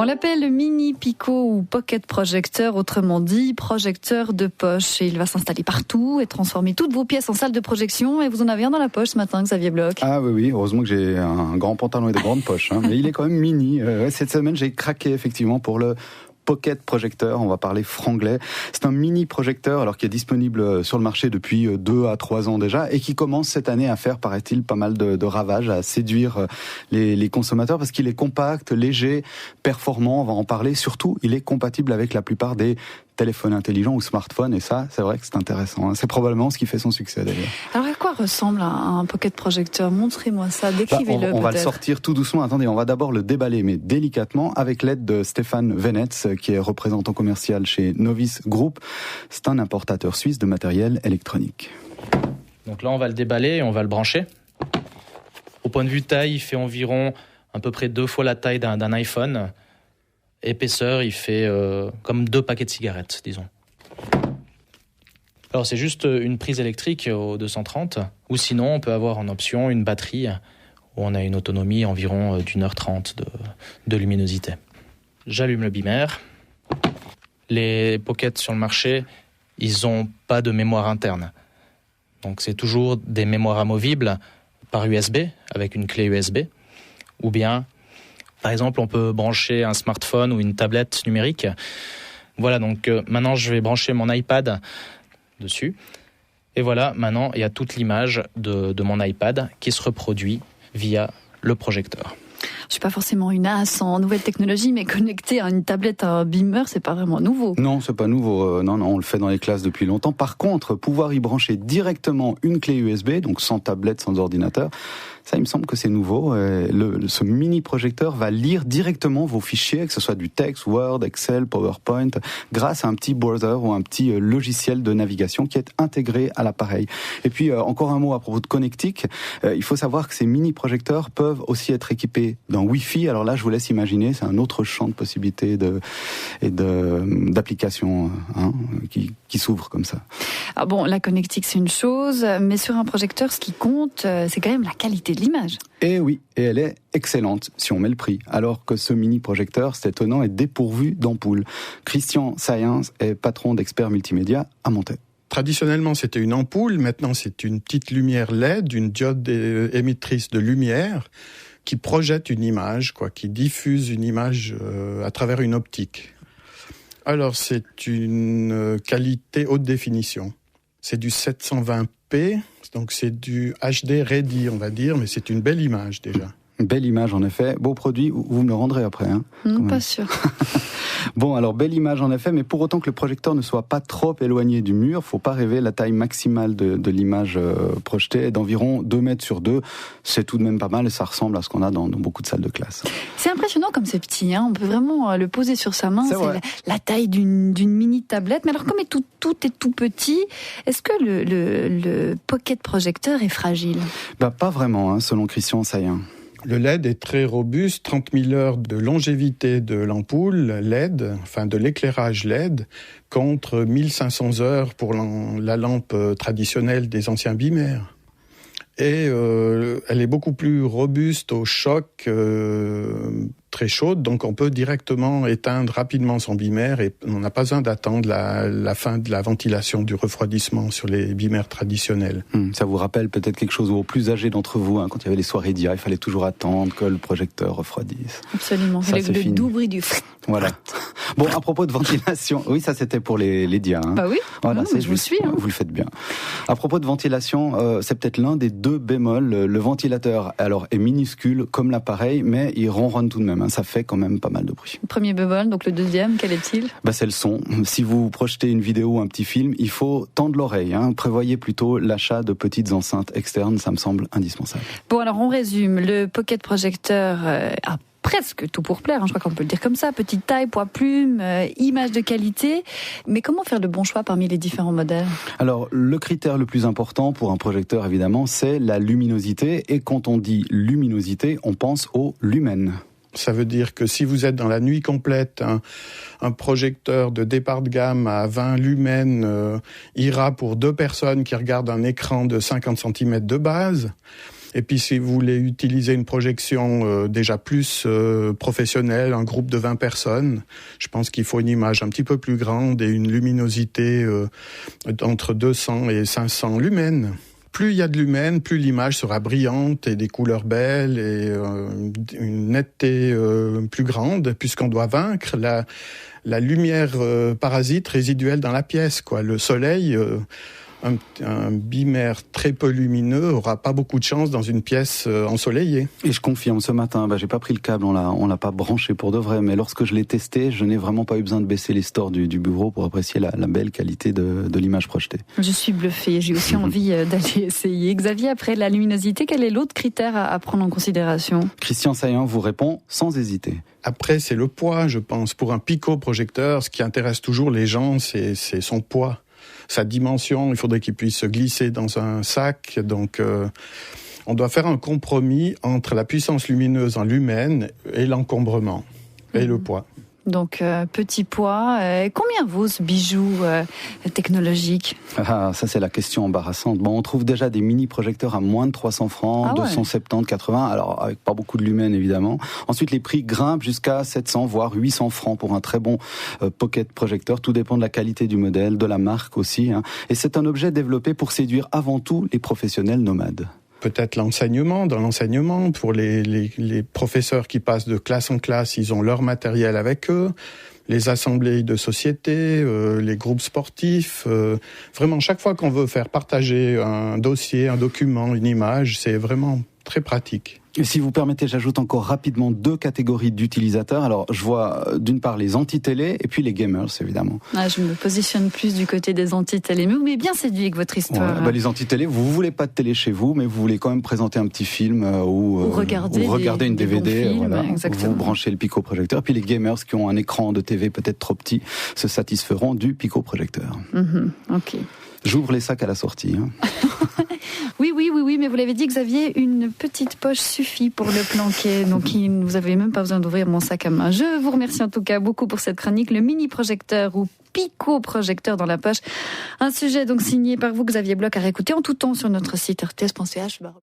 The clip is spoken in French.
On l'appelle le mini Pico ou pocket projecteur, autrement dit projecteur de poche. Et il va s'installer partout et transformer toutes vos pièces en salle de projection. Et vous en avez un dans la poche ce matin, Xavier Bloch. Ah oui, heureusement que j'ai un grand pantalon et de grandes poches. Mais il est quand même mini. Cette semaine, j'ai craqué effectivement pour le Pocket Projecteur, on va parler franglais. C'est un mini projecteur alors qui est disponible sur le marché depuis 2 à 3 ans déjà et qui commence cette année à faire, paraît-il, pas mal de ravages, à séduire les consommateurs parce qu'il est compact, léger, performant, on va en parler. Surtout, il est compatible avec la plupart des téléphones intelligents ou smartphones et ça, c'est vrai que c'est intéressant. C'est probablement ce qui fait son succès d'ailleurs. Alors à quoi ressemble un pocket projecteur ? Montrez-moi ça, décrivez-le on va le sortir tout doucement. Attendez, on va d'abord le déballer, mais délicatement, avec l'aide de Stéphane Venetz, qui est représentant commercial chez Novice Group. C'est un importateur suisse de matériel électronique. Donc là, on va le déballer et on va le brancher. Au point de vue taille, il fait environ à peu près 2 fois la taille d'un iPhone. Épaisseur, il fait comme 2 paquets de cigarettes, disons. Alors c'est juste une prise électrique au 230, ou sinon on peut avoir en option une batterie où on a une autonomie environ d'1h30 de luminosité. J'allume le bimmer. Les pockets sur le marché, ils n'ont pas de mémoire interne. Donc c'est toujours des mémoires amovibles par USB, avec une clé USB, ou bien par exemple, on peut brancher un smartphone ou une tablette numérique. Voilà, donc maintenant, je vais brancher mon iPad dessus. Et voilà, maintenant, il y a toute l'image de mon iPad qui se reproduit via le projecteur. Je suis pas forcément une as en nouvelles technologies, mais connecter à une tablette à un beamer, c'est pas vraiment nouveau. Non, c'est pas nouveau. Non, on le fait dans les classes depuis longtemps. Par contre, pouvoir y brancher directement une clé USB, donc sans tablette, sans ordinateur, ça, il me semble que c'est nouveau. Ce mini projecteur va lire directement vos fichiers, que ce soit du texte, Word, Excel, PowerPoint, grâce à un petit browser ou un petit logiciel de navigation qui est intégré à l'appareil. Et puis, encore un mot à propos de connectique. Il faut savoir que ces mini projecteurs peuvent aussi être équipés d'un Wi-Fi. Alors là, je vous laisse imaginer, c'est un autre champ de possibilités d'applications qui s'ouvrent comme ça. Ah bon, la connectique, c'est une chose, mais sur un projecteur, ce qui compte, c'est quand même la qualité de l'image. Et oui, et elle est excellente si on met le prix. Alors que ce mini projecteur, c'est étonnant, est dépourvu d'ampoule. Christian Sayens est patron d'Experts Multimédia à Montaix. Traditionnellement, c'était une ampoule. Maintenant, c'est une petite lumière LED, une diode émettrice de lumière qui projette une image, qui diffuse une image à travers une optique. Alors, c'est une qualité haute définition. C'est du 720p, donc c'est du HD ready, on va dire, mais c'est une belle image déjà. Belle image, en effet. Beau produit, vous me le rendrez après. Non, pas sûr. Bon, alors belle image en effet, mais pour autant que le projecteur ne soit pas trop éloigné du mur, faut pas rêver, la taille maximale de l'image projetée est d'environ 2 mètres sur 2. C'est tout de même pas mal et ça ressemble à ce qu'on a dans beaucoup de salles de classe. C'est impressionnant comme c'est petit, on peut vraiment le poser sur sa main. C'est la taille d'une mini tablette. Mais alors comme tout est tout petit, est-ce que le pocket projecteur est fragile ? Pas vraiment, selon Christian Sayen. Le LED est très robuste, 30 000 heures de longévité de l'ampoule LED, enfin de l'éclairage LED, contre 1500 heures pour la lampe traditionnelle des anciens bimers. Et elle est beaucoup plus robuste au choc, très chaude, donc on peut directement éteindre rapidement son bimère et on n'a pas besoin d'attendre la fin de la ventilation, du refroidissement sur les bimères traditionnels. Ça vous rappelle peut-être quelque chose aux plus âgés d'entre vous, quand il y avait les soirées d'IA, il fallait toujours attendre que le projecteur refroidisse. Absolument, c'est le doux bruit du... Voilà. Bon, à propos de ventilation, oui, ça c'était pour les DIA. Bah oui, voilà, je vous suis. Vous le faites bien. À propos de ventilation, c'est peut-être l'un des 2 bémols. Le ventilateur, alors, est minuscule comme l'appareil, mais il ronronne tout de même. Ça fait quand même pas mal de bruit. Premier bémol, donc le deuxième, quel est-il ? C'est le son. Si vous projetez une vidéo ou un petit film, il faut tendre l'oreille. Prévoyez plutôt l'achat de petites enceintes externes, ça me semble indispensable. Bon, alors on résume. Le pocket projecteur a presque tout pour plaire, je crois qu'on peut le dire comme ça. Petite taille, poids plume, image de qualité. Mais comment faire le bon choix parmi les différents modèles ? Alors, le critère le plus important pour un projecteur, évidemment, c'est la luminosité. Et quand on dit luminosité, on pense au lumen. Ça veut dire que si vous êtes dans la nuit complète, un projecteur de départ de gamme à 20 lumens ira pour 2 personnes qui regardent un écran de 50 cm de base. Et puis si vous voulez utiliser une projection déjà plus professionnelle, un groupe de 20 personnes, je pense qu'il faut une image un petit peu plus grande et une luminosité entre 200 et 500 lumens. Plus il y a de lumens, plus l'image sera brillante et des couleurs belles et une netteté plus grande, puisqu'on doit vaincre la lumière parasite résiduelle dans la pièce, quoi. Le soleil, un bimère très peu lumineux aura pas beaucoup de chance dans une pièce ensoleillée. Et je confirme, ce matin, j'ai pas pris le câble, on l'a pas branché pour de vrai, mais lorsque je l'ai testé, je n'ai vraiment pas eu besoin de baisser les stores du bureau pour apprécier la belle qualité de l'image projetée. Je suis bluffée, j'ai aussi envie d'aller essayer. Xavier, après la luminosité, quel est l'autre critère à prendre en considération ? Christian Saillant vous répond sans hésiter. Après, c'est le poids, je pense. Pour un pico-projecteur, ce qui intéresse toujours les gens, c'est son poids. Sa dimension, il faudrait qu'il puisse se glisser dans un sac. Donc, on doit faire un compromis entre la puissance lumineuse en lumens et l'encombrement et le poids. Donc, petit poids. Combien vaut ce bijou technologique ? Ah, ça c'est la question embarrassante. Bon, on trouve déjà des mini-projecteurs à moins de 300 francs, 270, 80, alors avec pas beaucoup de lumens évidemment. Ensuite, les prix grimpent jusqu'à 700, voire 800 francs pour un très bon pocket projecteur. Tout dépend de la qualité du modèle, de la marque aussi. Et c'est un objet développé pour séduire avant tout les professionnels nomades. Peut-être dans l'enseignement, pour les professeurs qui passent de classe en classe, ils ont leur matériel avec eux, les assemblées de société, les groupes sportifs. Vraiment, chaque fois qu'on veut faire partager un dossier, un document, une image, c'est vraiment très pratique. Et si vous permettez, j'ajoute encore rapidement 2 catégories d'utilisateurs. Alors, je vois d'une part les anti-télé et puis les gamers, évidemment. Je me positionne plus du côté des anti-télé. Mais vous m'avez bien séduit avec votre histoire. Ouais, les anti-télé, vous voulez pas de télé chez vous, mais vous voulez quand même présenter un petit film ou regarder une DVD. Films, voilà. Exactement. Vous branchez le pico-projecteur. Puis les gamers qui ont un écran de TV peut-être trop petit se satisferont du pico-projecteur. Ok. J'ouvre les sacs à la sortie. Oui, mais vous l'avez dit, Xavier, une petite poche suffit pour le planquer. Donc, vous n'avez même pas besoin d'ouvrir mon sac à main. Je vous remercie en tout cas beaucoup pour cette chronique. Le mini-projecteur ou pico-projecteur dans la poche. Un sujet donc signé par vous, Xavier Bloch, à réécouter en tout temps sur notre site rts.ch.